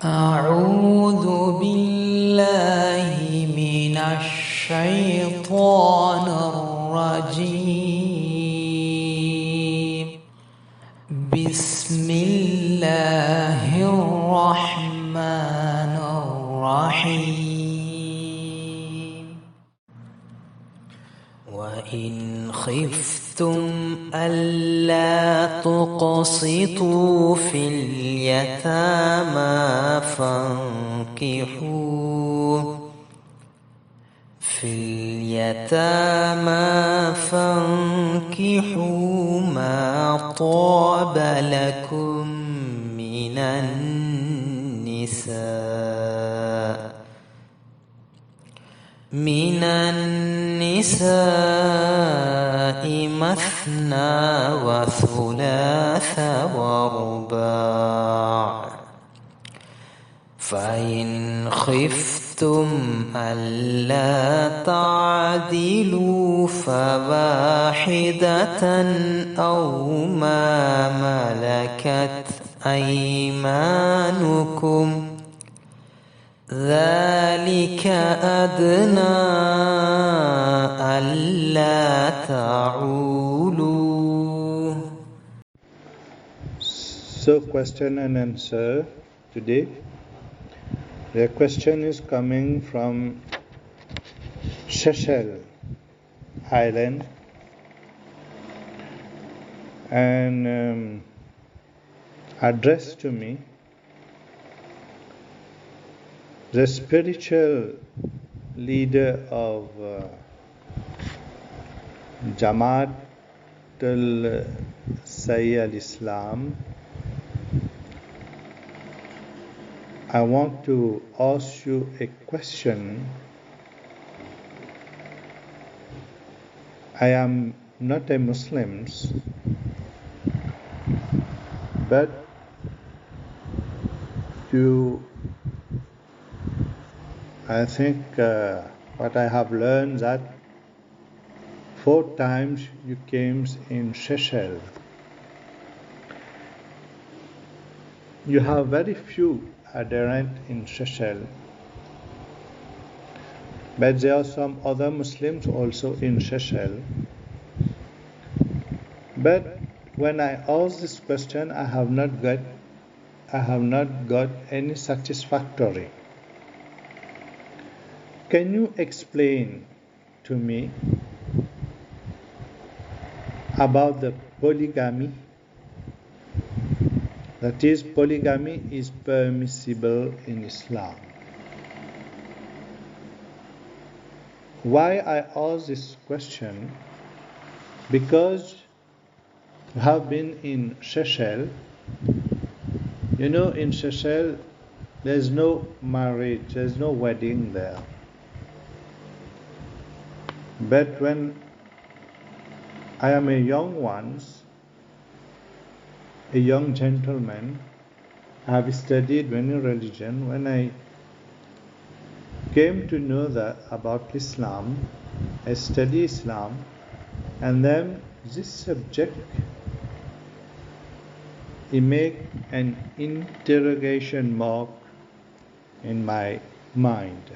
أعوذ بالله من الشيطان الرجيم بسم الله الرحمن الرحيم وإن خفتم ألا تقسطوا في اليتامى فانكحوا ما طاب لكم من النساء مثنى وثلاث ورباع فإن خفتم ألا تعدلوا فواحدة أو ما ملكت أيمانكم ذلك أدنى ألا تعولوا. So, question and answer today. The question is coming from Seychelles Island and addressed to me. The spiritual leader of Jamaat Sahih al-Islam, I want to ask you a question. I am not a Muslim, but I think what I have learned that 4 times you came in Seychelles. You have very few adherents in Seychelles, but there are some other Muslims also in Seychelles. But when I asked this question, I have not got any satisfactory. Can you explain to me about the polygamy? That is, polygamy is permissible in Islam. Why I ask this question? Because I have been in Seychelles. You know, in Seychelles, there's no marriage, there's no wedding there. But when I am a young gentleman, I have studied many religions. When I came to know about Islam, I studied Islam, and then this subject, it make an interrogation mark in my mind.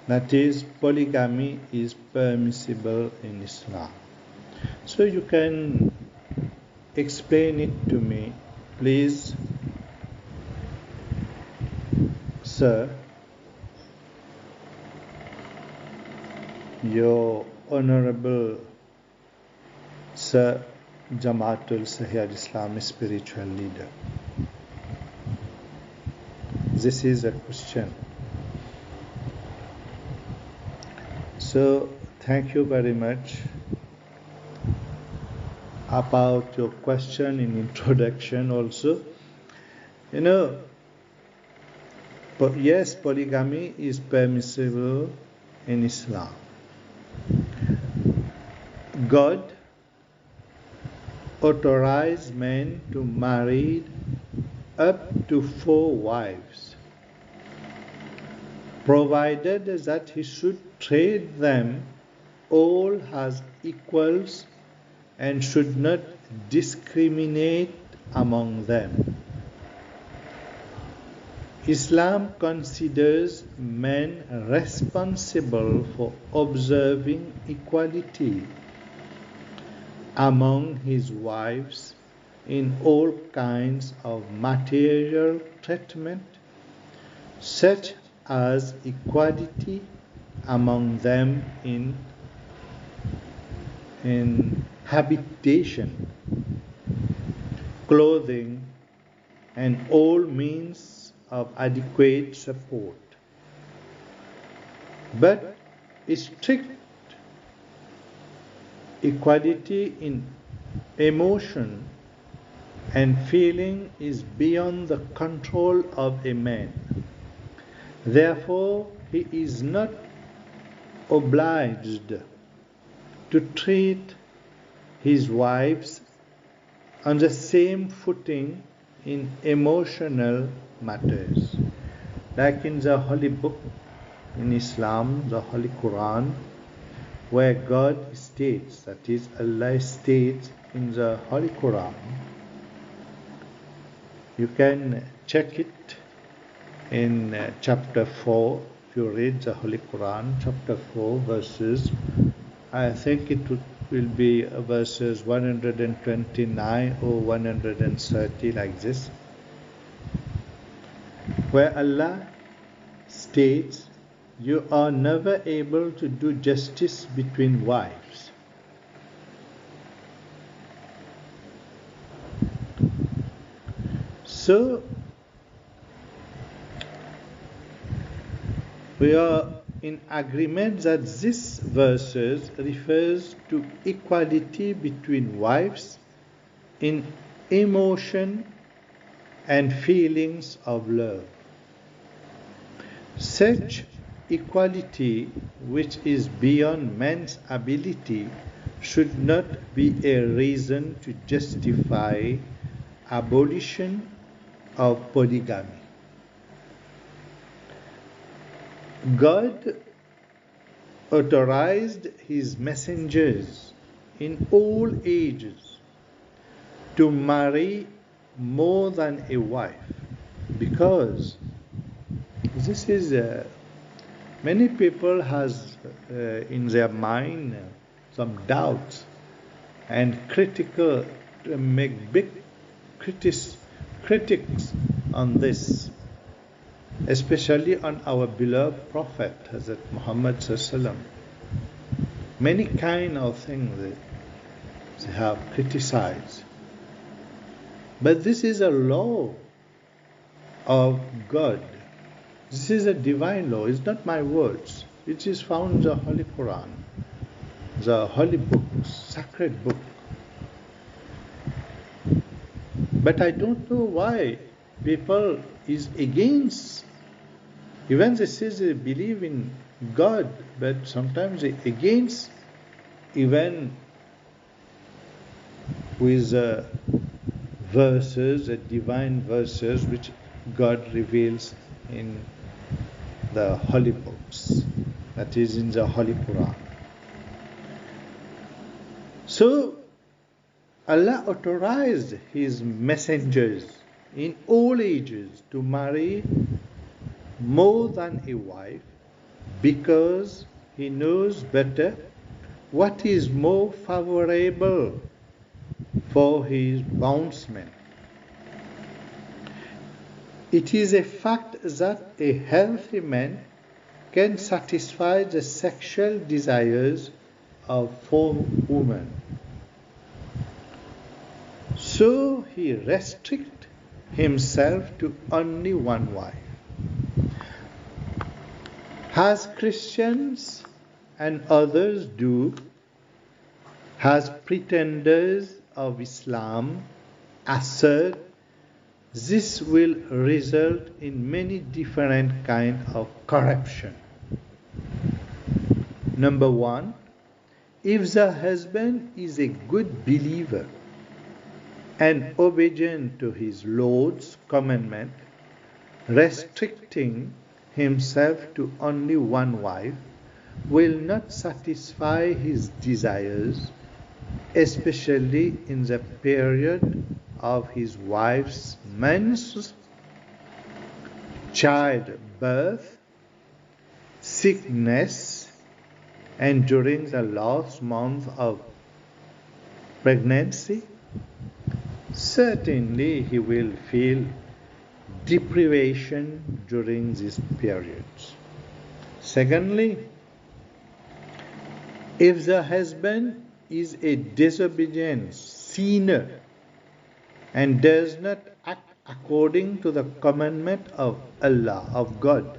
That is, polygamy is permissible in Islam. So you can explain it to me, please, sir. Your Honorable Sir Jamaatul Sahih al-Islam spiritual leader. This is a question. So, thank you very much about your question in introduction also. You know, yes, polygamy is permissible in Islam. God authorized men to marry up to 4 wives, provided that he should treat them all as equals and should not discriminate among them. Islam considers man responsible for observing equality among his wives in all kinds of material treatment, such as equality among them in habitation, clothing, and all means of adequate support. But strict equality in emotion and feeling is beyond the control of a man. Therefore, he is not obliged to treat his wives on the same footing in emotional matters. Like in the Holy Book in Islam, the Holy Quran, where God states, that is, Allah states in the Holy Quran. You can check it in chapter 4, if you read the Holy Quran, chapter 4, verses, I think it will be verses 129 or 130, like this, where Allah states, you are never able to do justice between wives. So, we are in agreement that this verses refers to equality between wives in emotion and feelings of love. Such equality, which is beyond man's ability, should not be a reason to justify abolition of polygamy. God authorized his messengers in all ages to marry more than a wife, because this is many people has in their mind some doubts and make big critics on this, especially on our beloved Prophet Hazrat Muhammad Sallallahu. Many kind of things they have criticized, but this is a law of God. This is a divine law. It's not my words. It is found in the Holy Quran, the Holy Book, sacred book. But I don't know why people is against. Even they say they believe in God, but sometimes they against even with verses, divine verses which God reveals in the holy books, that is in the Holy Quran. So Allah authorized his messengers in all ages to marry more than a wife, because he knows better what is more favorable for his bondsmen. It is a fact that a healthy man can satisfy the sexual desires of 4 women. So he restricts himself to only 1 wife. As Christians and others do, as pretenders of Islam assert, this will result in many different kinds of corruption. Number 1, if the husband is a good believer and obedient to his Lord's commandment, restricting himself to only 1 wife will not satisfy his desires, especially in the period of his wife's menses, childbirth, sickness, and during the last month of pregnancy, certainly he will feel deprivation during these periods. Secondly, if the husband is a disobedient sinner and does not act according to the commandment of Allah, of God,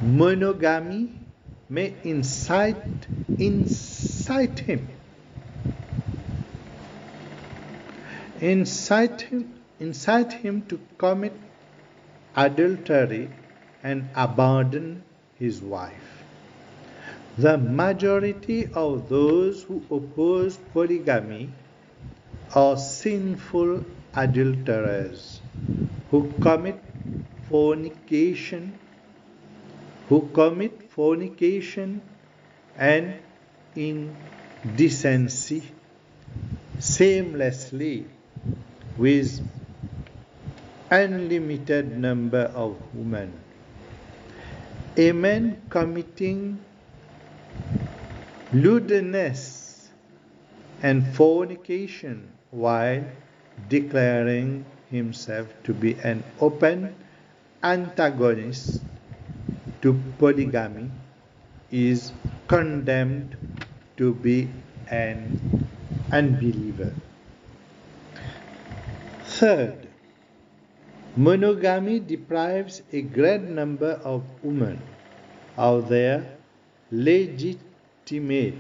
monogamy may incite him to commit adultery and abandon his wife. The majority of those who oppose polygamy are sinful adulterers who commit fornication and indecency shamelessly with unlimited number of women. A man committing lewdness and fornication while declaring himself to be an open antagonist to polygamy is condemned to be an unbeliever. Third, monogamy deprives a great number of women of their legitimate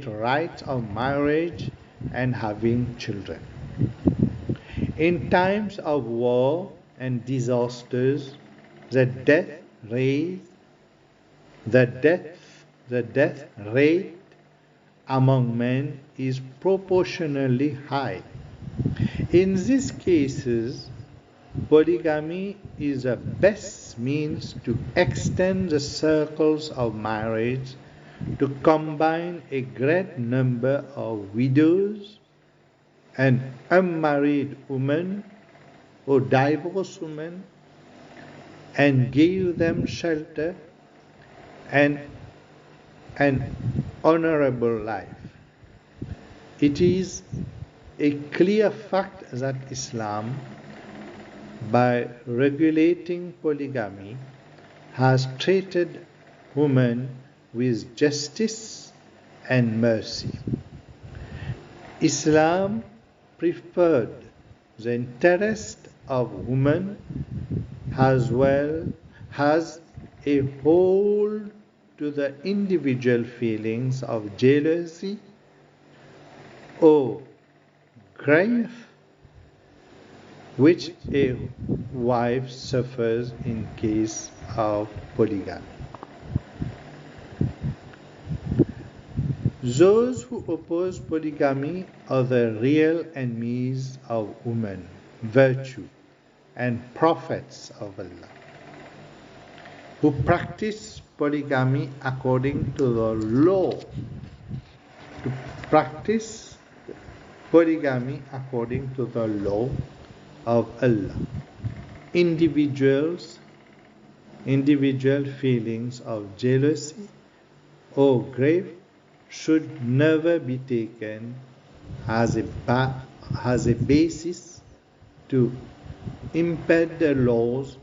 rights of marriage and having children. In times of war and disasters, the death rate among men is proportionally high. In these cases, polygamy is the best means to extend the circles of marriage, to combine a great number of widows and unmarried women or divorced women, and give them shelter and an honorable life. It is a clear fact that Islam, by regulating polygamy, has treated women with justice and mercy. Islam preferred the interest of women as well as a whole to the individual feelings of jealousy or grief which a wife suffers in case of polygamy. Those who oppose polygamy are the real enemies of women, virtue, and prophets of Allah, who practice polygamy according to the law. To practice polygamy according to the law of Allah. Individual feelings of jealousy or grief should never be taken as a basis to impede the laws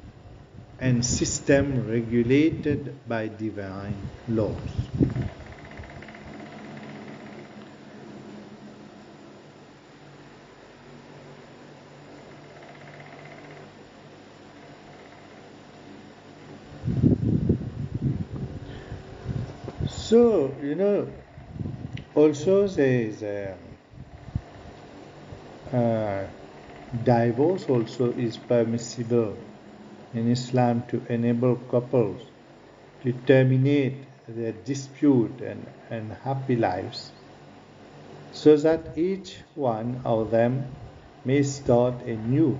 and system regulated by divine laws. So, also there is divorce also is permissible in Islam to enable couples to terminate their dispute and happy lives, so that each one of them may start a new,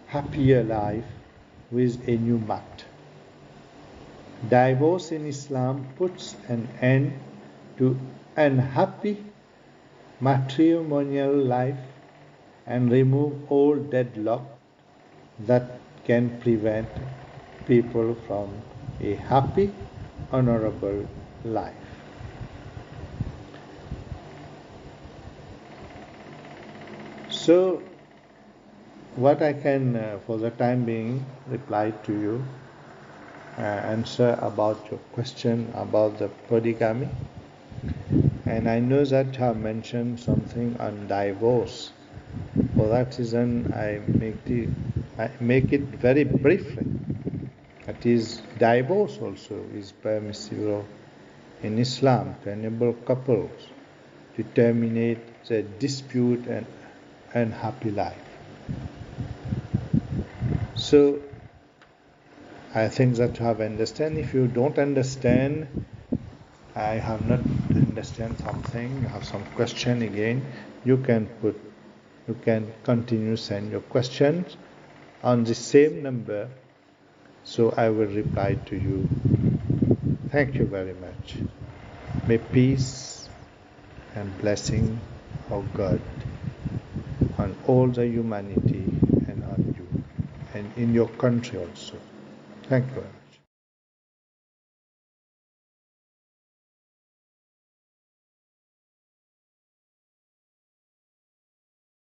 happier life with a new mat. Divorce in Islam puts an end to unhappy matrimonial life and remove all deadlock that can prevent people from a happy, honorable life. So, what I can, for the time being, reply to you, answer about your question about the polygamy. And I know that you have mentioned something on divorce. For that reason, I make it very briefly. That is, divorce also is permissible in Islam to enable couples to terminate their dispute and unhappy life. So, I think that you have understand. If you don't understand, I have not understand something, you have some question again, you can continue send your questions on the same number, so I will reply to you. Thank you very much. May peace and blessing of God on all the humanity and on you and in your country also. Thank you.